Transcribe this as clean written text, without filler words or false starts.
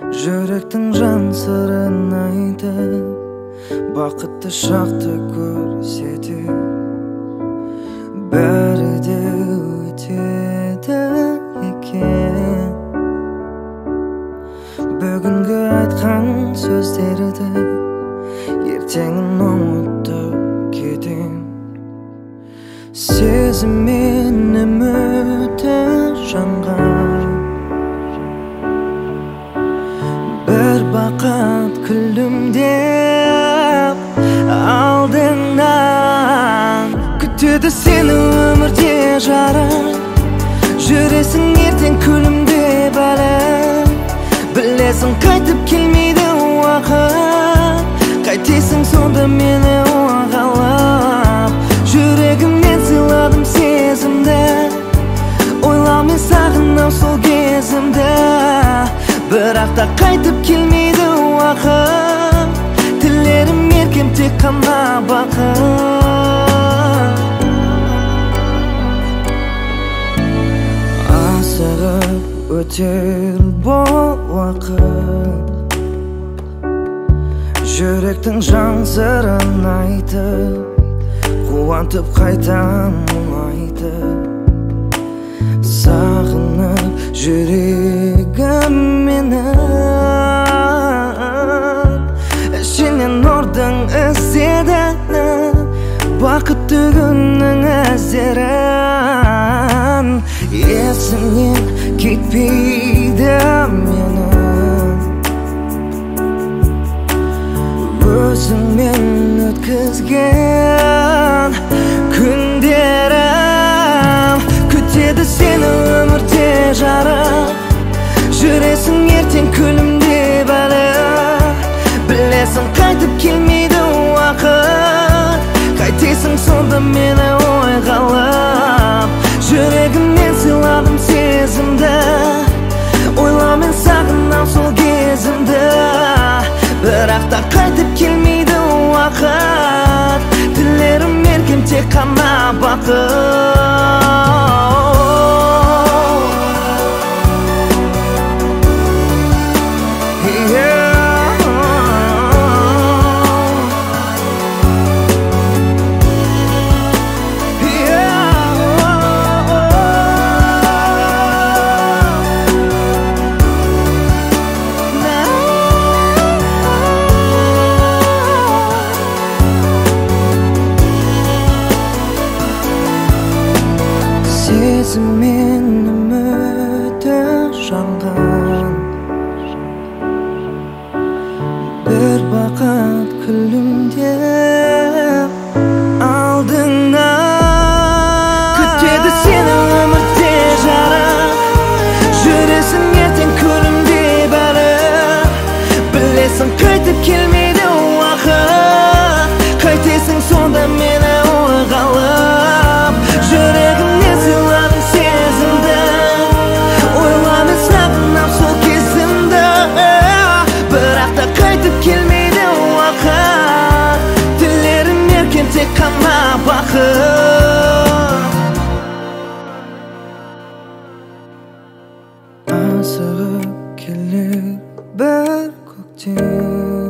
Жүректің жан сырын айтып, бақытты шақты көрсетіп, бәрі де өтеді екен. Бүгінгі айтқан сөздерді ертеңін ұмытып кетем. Сезіммен үміті жанған бір бақыт күлімдеп алдыңнан күтеді сені өмірде жарық. Жүресің ертең күлімдеп әлі, білесің қайтып келмейді уақыт. Қайтесің сонда мені оғалап, жүрегімнен сыйладым сезімді. Ойламай сағынам сол кезімді, бірақ та қайтып келмейді уақыт. Тілерім еркем тек қана бақыт. Асығып өтер бұл уақыт, жүректің жан сырын айтып, қуантып қайтам мұңайтып. Сағынып жүрегім менің, ішінен нұрдың іздеді, бақытты күннің іздерін. Есімнен кетпейді менің, өзіңмен өткізген күндерім. Күтеді сені өмірде жарық, жүресің ертең күлімдеп әлі, білесің қайтып келмейді уақыт. Қайтесің сонда мені ойғалап, жүрегімнен сыйладым сезімді. Ойламай сағынам сол кезімді, бірақ та қайтып келмейді уақыт. Тілерім еркем тек қана бақыт. Сезіммен үміті жанған бір бақыт күлімдеп алдыңнан. Күтеді сені өмірде жарық, жүресің ертең күлімдеп әлі, білесің қайтып келмейді уақыт. Қайтесің сонда мені ойғалап, жүрегімнен сыйладым сезімді. Ойламай сағынам сол кезімді, бірақ та қайтып келмейді уақыт. Тілерім еркем тек қана бақыт. Асығып келер бір көктем,